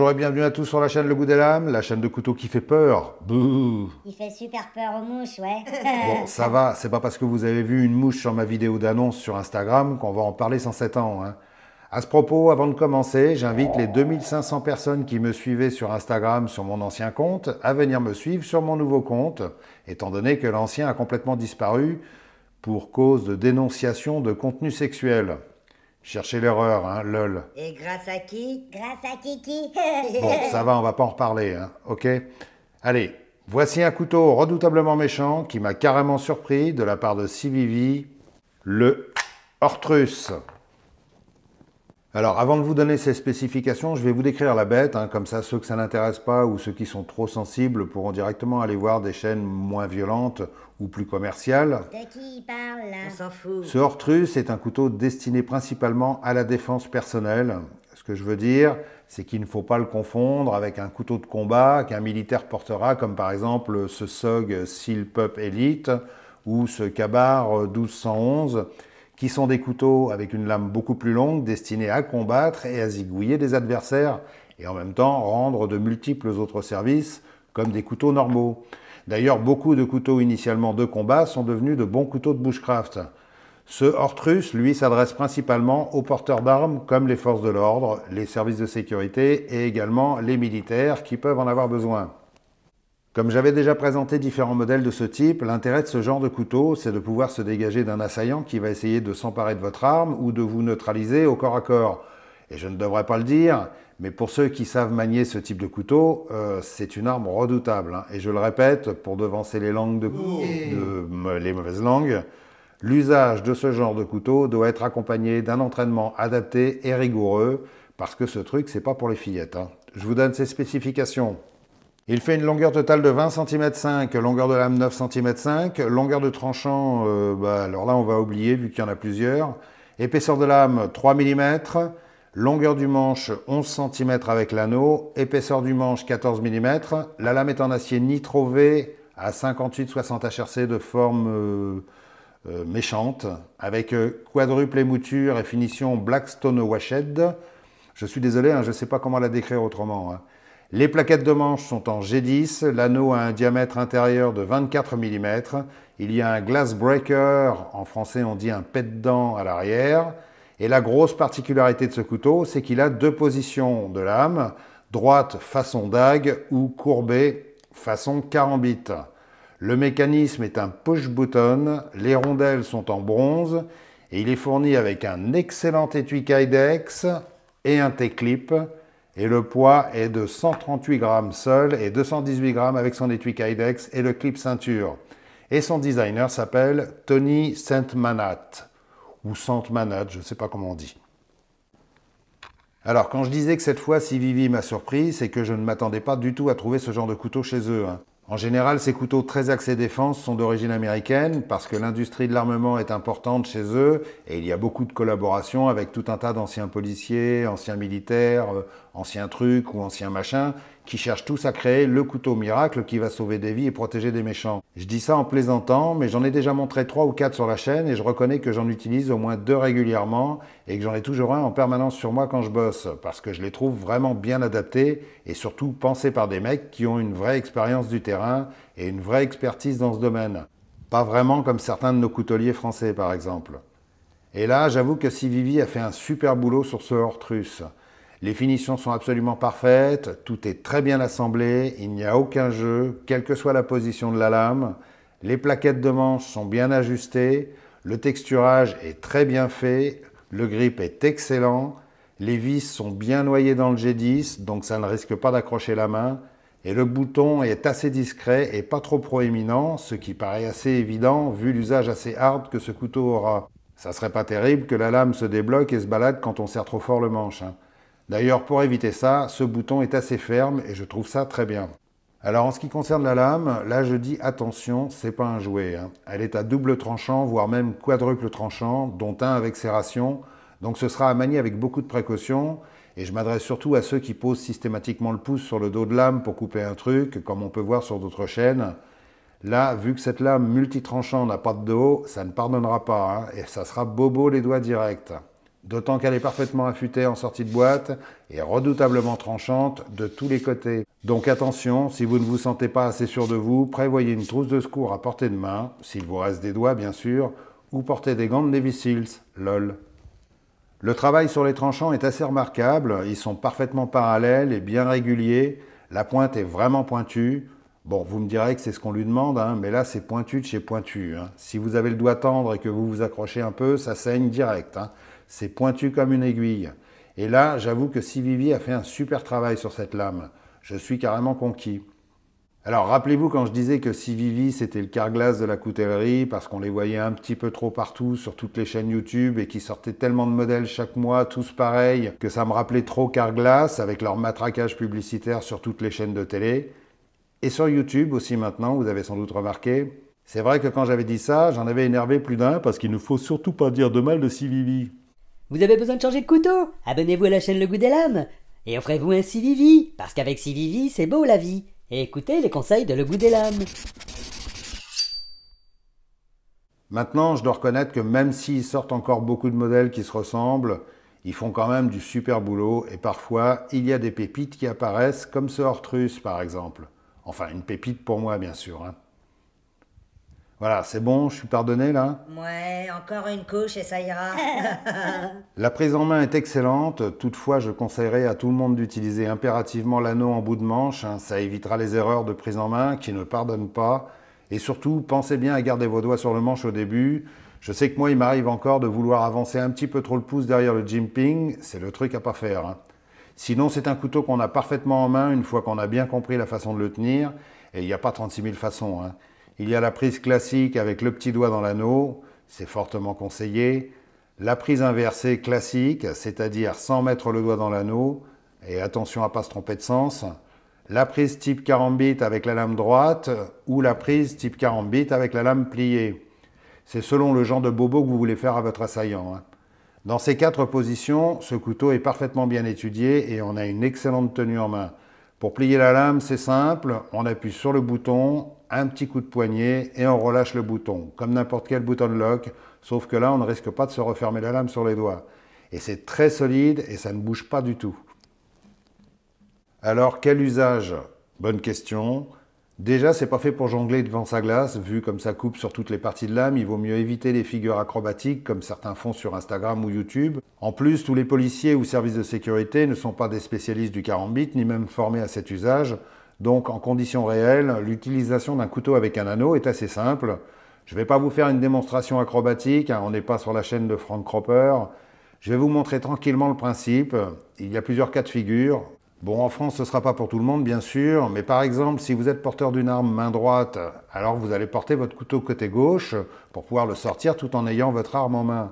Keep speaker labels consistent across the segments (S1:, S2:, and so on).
S1: Bonjour et bienvenue à tous sur la chaîne Le Goût des Lames, la chaîne de couteaux qui fait peur. Bouh.
S2: Il fait super peur aux mouches, ouais.
S1: Bon, ça va, c'est pas parce que vous avez vu une mouche sur ma vidéo d'annonce sur Instagram qu'on va en parler sans s'étendre, hein. À ce propos, avant de commencer, j'invite les 2500 personnes qui me suivaient sur Instagram sur mon ancien compte à venir me suivre sur mon nouveau compte, étant donné que l'ancien a complètement disparu pour cause de dénonciation de contenu sexuel. Cherchez l'erreur, hein, lol.
S2: Et grâce à qui? Grâce à Kiki.
S1: Bon, ça va, on va pas en reparler, hein, ok? Allez, voici un couteau redoutablement méchant qui m'a carrément surpris de la part de Civivi, le Ortrus. Alors, avant de vous donner ces spécifications, je vais vous décrire la bête, hein, comme ça ceux que ça n'intéresse pas ou ceux qui sont trop sensibles pourront directement aller voir des chaînes moins violentes ou plus commerciales.
S2: De qui il parle, là? On s'en fout.
S1: Ce Ortrus est un couteau destiné principalement à la défense personnelle. Ce que je veux dire, c'est qu'il ne faut pas le confondre avec un couteau de combat qu'un militaire portera, comme par exemple ce SOG Seal Pup Elite ou ce Kabar 1211, qui sont des couteaux avec une lame beaucoup plus longue destinés à combattre et à zigouiller des adversaires et en même temps rendre de multiples autres services comme des couteaux normaux. D'ailleurs, beaucoup de couteaux initialement de combat sont devenus de bons couteaux de bushcraft. Ce Ortrus, lui, s'adresse principalement aux porteurs d'armes comme les forces de l'ordre, les services de sécurité et également les militaires qui peuvent en avoir besoin. Comme j'avais déjà présenté différents modèles de ce type, l'intérêt de ce genre de couteau, c'est de pouvoir se dégager d'un assaillant qui va essayer de s'emparer de votre arme ou de vous neutraliser au corps à corps. Et je ne devrais pas le dire, mais pour ceux qui savent manier ce type de couteau, c'est une arme redoutable, hein. Et je le répète, pour devancer les langues les mauvaises langues, l'usage de ce genre de couteau doit être accompagné d'un entraînement adapté et rigoureux, parce que ce truc, c'est pas pour les fillettes, hein. Je vous donne ses spécifications. Il fait une longueur totale de 20 cm 5, longueur de lame 9 cm 5, longueur de tranchant, alors là on va oublier vu qu'il y en a plusieurs, épaisseur de lame 3 mm, longueur du manche 11 cm avec l'anneau, épaisseur du manche 14 mm, la lame est en acier nitro V à 58-60 HRC de forme méchante, avec quadruple émouture et finition Blackstone Washed. Je suis désolé, hein, je ne sais pas comment la décrire autrement, hein. Les plaquettes de manche sont en G10, l'anneau a un diamètre intérieur de 24 mm, il y a un glass breaker, en français on dit un pet-dent à l'arrière, et la grosse particularité de ce couteau, c'est qu'il a deux positions de lame, droite façon dague ou courbée façon carambite. Le mécanisme est un push-button, les rondelles sont en bronze, et il est fourni avec un excellent étui Kydex et un T-clip, et le poids est de 138 grammes seul et 218 grammes avec son étui Kydex et le clip ceinture. Et son designer s'appelle Tony Saint-Manat, ou Saint-Manat, je ne sais pas comment on dit. Alors, quand je disais que cette fois Civivi m'a surpris, c'est que je ne m'attendais pas du tout à trouver ce genre de couteau chez eux, hein. En général, ces couteaux très axés défense sont d'origine américaine parce que l'industrie de l'armement est importante chez eux et il y a beaucoup de collaborations avec tout un tas d'anciens policiers, anciens militaires, anciens trucs ou anciens machins qui cherchent tous à créer le couteau miracle qui va sauver des vies et protéger des méchants. Je dis ça en plaisantant, mais j'en ai déjà montré 3 ou 4 sur la chaîne et je reconnais que j'en utilise au moins 2 régulièrement et que j'en ai toujours un en permanence sur moi quand je bosse parce que je les trouve vraiment bien adaptés et surtout pensés par des mecs qui ont une vraie expérience du terrain et une vraie expertise dans ce domaine. Pas vraiment comme certains de nos couteliers français par exemple. Et là, j'avoue que Civivi a fait un super boulot sur ce Ortrus. Les finitions sont absolument parfaites, tout est très bien assemblé, il n'y a aucun jeu, quelle que soit la position de la lame. Les plaquettes de manche sont bien ajustées, le texturage est très bien fait, le grip est excellent, les vis sont bien noyées dans le G10, donc ça ne risque pas d'accrocher la main, et le bouton est assez discret et pas trop proéminent, ce qui paraît assez évident vu l'usage assez hard que ce couteau aura. Ça serait pas terrible que la lame se débloque et se balade quand on serre trop fort le manche, hein. D'ailleurs, pour éviter ça, ce bouton est assez ferme et je trouve ça très bien. Alors en ce qui concerne la lame, là je dis attention, c'est pas un jouet, hein. Elle est à double tranchant, voire même quadruple tranchant, dont un avec serration, donc ce sera à manier avec beaucoup de précaution, et je m'adresse surtout à ceux qui posent systématiquement le pouce sur le dos de lame pour couper un truc, comme on peut voir sur d'autres chaînes. Là, vu que cette lame multitranchant n'a pas de dos, ça ne pardonnera pas, hein, et ça sera bobo les doigts directs. D'autant qu'elle est parfaitement affûtée en sortie de boîte et redoutablement tranchante de tous les côtés. Donc attention, si vous ne vous sentez pas assez sûr de vous, prévoyez une trousse de secours à portée de main, s'il vous reste des doigts bien sûr, ou portez des gants de Navy Seals, lol. Le travail sur les tranchants est assez remarquable, ils sont parfaitement parallèles et bien réguliers, la pointe est vraiment pointue. Bon, vous me direz que c'est ce qu'on lui demande, hein, mais là c'est pointu de chez pointu. Hein. Si vous avez le doigt tendre et que vous vous accrochez un peu, ça saigne direct. Hein. C'est pointu comme une aiguille. Et là, j'avoue que Civivi a fait un super travail sur cette lame. Je suis carrément conquis. Alors rappelez-vous quand je disais que Civivi c'était le Carglass de la coutellerie parce qu'on les voyait un petit peu trop partout sur toutes les chaînes YouTube et qui sortaient tellement de modèles chaque mois, tous pareils, que ça me rappelait trop Carglass avec leur matraquage publicitaire sur toutes les chaînes de télé. Et sur YouTube aussi maintenant, vous avez sans doute remarqué. C'est vrai que quand j'avais dit ça, j'en avais énervé plus d'un parce qu'il ne faut surtout pas dire de mal de Civivi.
S3: Vous avez besoin de changer de couteau? Abonnez-vous à la chaîne Le Goût des Lames et offrez-vous un Civivi, parce qu'avec Civivi, c'est beau la vie. Et écoutez les conseils de Le Goût des Lames.
S1: Maintenant, je dois reconnaître que même s'ils sortent encore beaucoup de modèles qui se ressemblent, ils font quand même du super boulot et parfois, il y a des pépites qui apparaissent comme ce Ortrus par exemple. Enfin, une pépite pour moi bien sûr. Hein. Voilà, c'est bon, je suis pardonné là?
S2: Ouais, encore une couche et ça ira.
S1: La prise en main est excellente, toutefois je conseillerais à tout le monde d'utiliser impérativement l'anneau en bout de manche, hein, ça évitera les erreurs de prise en main qui ne pardonnent pas. Et surtout, pensez bien à garder vos doigts sur le manche au début. Je sais que moi il m'arrive encore de vouloir avancer un petit peu trop le pouce derrière le jimping, c'est le truc à pas faire. Hein. Sinon c'est un couteau qu'on a parfaitement en main une fois qu'on a bien compris la façon de le tenir, et il n'y a pas 36 000 façons. Hein. Il y a la prise classique avec le petit doigt dans l'anneau, c'est fortement conseillé. La prise inversée classique, c'est-à-dire sans mettre le doigt dans l'anneau, et attention à ne pas se tromper de sens. La prise type carambit avec la lame droite ou la prise type carambit avec la lame pliée. C'est selon le genre de bobo que vous voulez faire à votre assaillant. Hein. Dans ces 4 positions, ce couteau est parfaitement bien étudié et on a une excellente tenue en main. Pour plier la lame, c'est simple, on appuie sur le bouton, un petit coup de poignet et on relâche le bouton, comme n'importe quel button lock, sauf que là on ne risque pas de se refermer la lame sur les doigts. Et c'est très solide et ça ne bouge pas du tout. Alors quel usage? Bonne question. Déjà c'est pas fait pour jongler devant sa glace, vu comme ça coupe sur toutes les parties de lame, il vaut mieux éviter les figures acrobatiques comme certains font sur Instagram ou YouTube. En plus, tous les policiers ou services de sécurité ne sont pas des spécialistes du carambit, ni même formés à cet usage. Donc en conditions réelles, l'utilisation d'un couteau avec un anneau est assez simple. Je ne vais pas vous faire une démonstration acrobatique, hein, on n'est pas sur la chaîne de Frank Cropper. Je vais vous montrer tranquillement le principe. Il y a plusieurs cas de figure. Bon, en France, ce ne sera pas pour tout le monde, bien sûr, mais par exemple, si vous êtes porteur d'une arme main droite, alors vous allez porter votre couteau côté gauche pour pouvoir le sortir tout en ayant votre arme en main.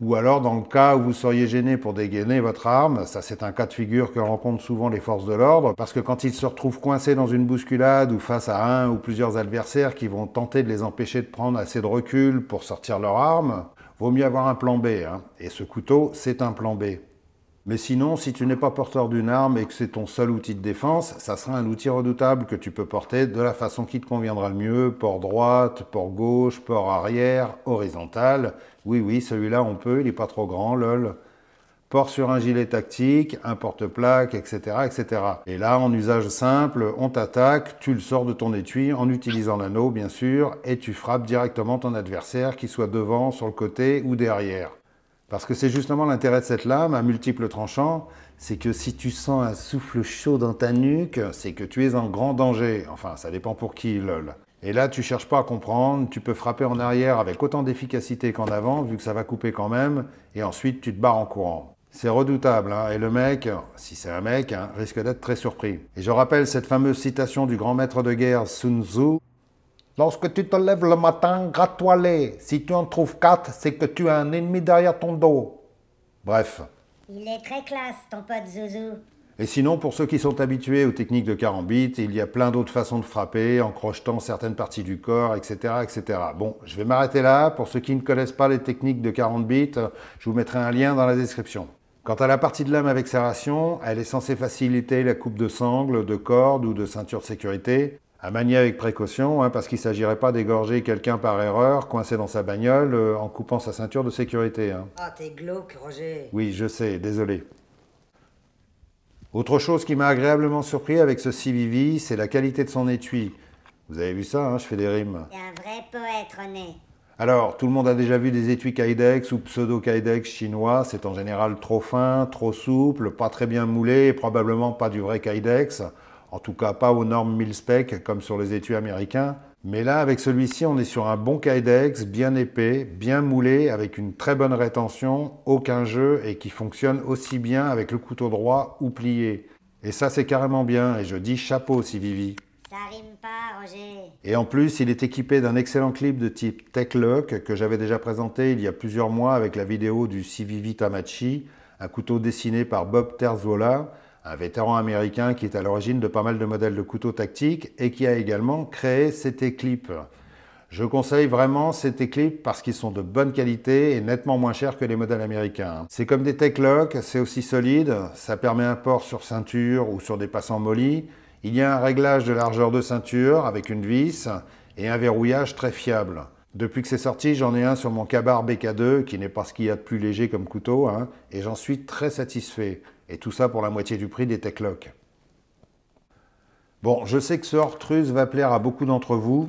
S1: Ou alors, dans le cas où vous seriez gêné pour dégainer votre arme, ça c'est un cas de figure que rencontrent souvent les forces de l'ordre, parce que quand ils se retrouvent coincés dans une bousculade ou face à un ou plusieurs adversaires qui vont tenter de les empêcher de prendre assez de recul pour sortir leur arme, vaut mieux avoir un plan B, hein. Et ce couteau, c'est un plan B. Mais sinon, si tu n'es pas porteur d'une arme et que c'est ton seul outil de défense, ça sera un outil redoutable que tu peux porter de la façon qui te conviendra le mieux, port droite, port gauche, port arrière, horizontal. Oui, celui-là on peut, il n'est pas trop grand, lol. Port sur un gilet tactique, un porte-plaque, etc., etc. Et là, en usage simple, on t'attaque, tu le sors de ton étui en utilisant l'anneau, bien sûr, et tu frappes directement ton adversaire, qu'il soit devant, sur le côté ou derrière. Parce que c'est justement l'intérêt de cette lame à multiples tranchants, c'est que si tu sens un souffle chaud dans ta nuque, c'est que tu es en grand danger. Enfin, ça dépend pour qui, lol. Et là, tu cherches pas à comprendre, tu peux frapper en arrière avec autant d'efficacité qu'en avant, vu que ça va couper quand même, et ensuite tu te barres en courant. C'est redoutable, hein, et le mec, si c'est un mec, hein, risque d'être très surpris. Et je rappelle cette fameuse citation du grand maître de guerre Sun Tzu. Lorsque tu te lèves le matin, gratte-toi-les. Si tu en trouves 4, c'est que tu as un ennemi derrière ton dos. Bref.
S2: Il est très classe, ton pote Zouzou.
S1: Et sinon, pour ceux qui sont habitués aux techniques de carambit, il y a plein d'autres façons de frapper, en crochetant certaines parties du corps, etc., etc. Bon, je vais m'arrêter là. Pour ceux qui ne connaissent pas les techniques de carambit, je vous mettrai un lien dans la description. Quant à la partie de lame avec serration, elle est censée faciliter la coupe de sangle, de corde ou de ceinture de sécurité. À manier avec précaution, hein, parce qu'il ne s'agirait pas d'égorger quelqu'un par erreur, coincé dans sa bagnole, en coupant sa ceinture de sécurité. Hein.
S2: Ah, t'es glauque, Roger.
S1: Oui, je sais, désolé. Autre chose qui m'a agréablement surpris avec ce CVV, c'est la qualité de son étui. Vous avez vu ça, hein, je fais des rimes.
S2: T'es un vrai poète, René.
S1: Alors, tout le monde a déjà vu des étuis Kydex ou pseudo-Kydex chinois. C'est en général trop fin, trop souple, pas très bien moulé et probablement pas du vrai Kydex. En tout cas, pas aux normes mil-spec comme sur les étuis américains. Mais là, avec celui-ci, on est sur un bon Kydex, bien épais, bien moulé, avec une très bonne rétention, aucun jeu et qui fonctionne aussi bien avec le couteau droit ou plié. Et ça, c'est carrément bien. Et je dis chapeau, CVV.
S2: Ça rime pas, Roger.
S1: Et en plus, il est équipé d'un excellent clip de type Tech-Lock que j'avais déjà présenté il y a plusieurs mois avec la vidéo du CVV Tamachi, un couteau dessiné par Bob Terzuola, un vétéran américain qui est à l'origine de pas mal de modèles de couteaux tactiques et qui a également créé CT Clip. Je conseille vraiment CT Clip parce qu'ils sont de bonne qualité et nettement moins chers que les modèles américains. C'est comme des Tech-Lock, c'est aussi solide, ça permet un port sur ceinture ou sur des passants mollis. Il y a un réglage de largeur de ceinture avec une vis et un verrouillage très fiable. Depuis que c'est sorti, j'en ai un sur mon Ka-Bar BK2 qui n'est pas ce qu'il y a de plus léger comme couteau hein, et j'en suis très satisfait. Et tout ça pour la moitié du prix des Tech-Lock. Bon, je sais que ce Ortrus va plaire à beaucoup d'entre vous,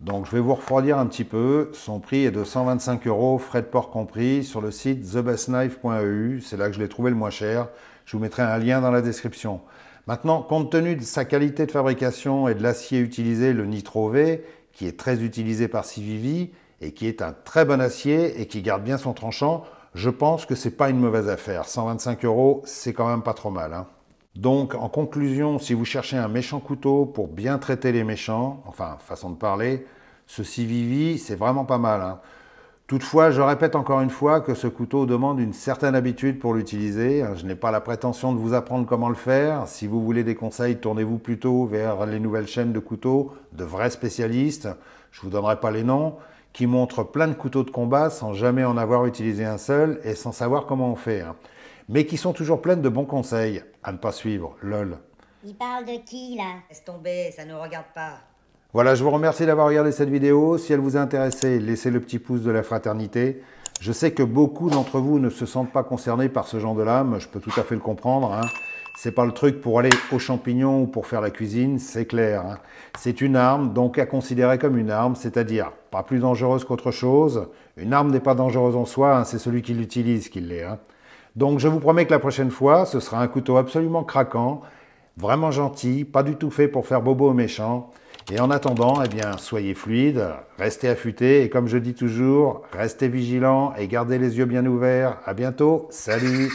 S1: donc je vais vous refroidir un petit peu. Son prix est de 125 €, frais de port compris, sur le site thebestknife.eu. C'est là que je l'ai trouvé le moins cher. Je vous mettrai un lien dans la description. Maintenant, compte tenu de sa qualité de fabrication et de l'acier utilisé, le Nitro V, qui est très utilisé par CVV et qui est un très bon acier et qui garde bien son tranchant, je pense que c'est pas une mauvaise affaire. 125 €, c'est quand même pas trop mal. Hein. Donc, en conclusion, si vous cherchez un méchant couteau pour bien traiter les méchants, enfin, façon de parler, ce CVV, c'est vraiment pas mal. Hein. Toutefois, je répète encore une fois que ce couteau demande une certaine habitude pour l'utiliser. Je n'ai pas la prétention de vous apprendre comment le faire. Si vous voulez des conseils, tournez-vous plutôt vers les nouvelles chaînes de couteaux, de vrais spécialistes. Je ne vous donnerai pas les noms, qui montrent plein de couteaux de combat sans jamais en avoir utilisé un seul et sans savoir comment on fait. Mais qui sont toujours pleines de bons conseils à ne pas suivre. Lol.
S2: Il parle de qui, là? Laisse tomber, ça nous regarde pas.
S1: Voilà, je vous remercie d'avoir regardé cette vidéo. Si elle vous a intéressé, laissez le petit pouce de la fraternité. Je sais que beaucoup d'entre vous ne se sentent pas concernés par ce genre de lame. Je peux tout à fait le comprendre. Hein. C'est pas le truc pour aller aux champignons ou pour faire la cuisine, c'est clair. Hein. C'est une arme, donc à considérer comme une arme, c'est-à-dire pas plus dangereuse qu'autre chose. Une arme n'est pas dangereuse en soi, hein, c'est celui qui l'utilise qui l'est. Hein. Donc je vous promets que la prochaine fois, ce sera un couteau absolument craquant, vraiment gentil, pas du tout fait pour faire bobo aux méchants. Et en attendant, eh bien, soyez fluides, restez affûtés et comme je dis toujours, restez vigilants et gardez les yeux bien ouverts. À bientôt, salut!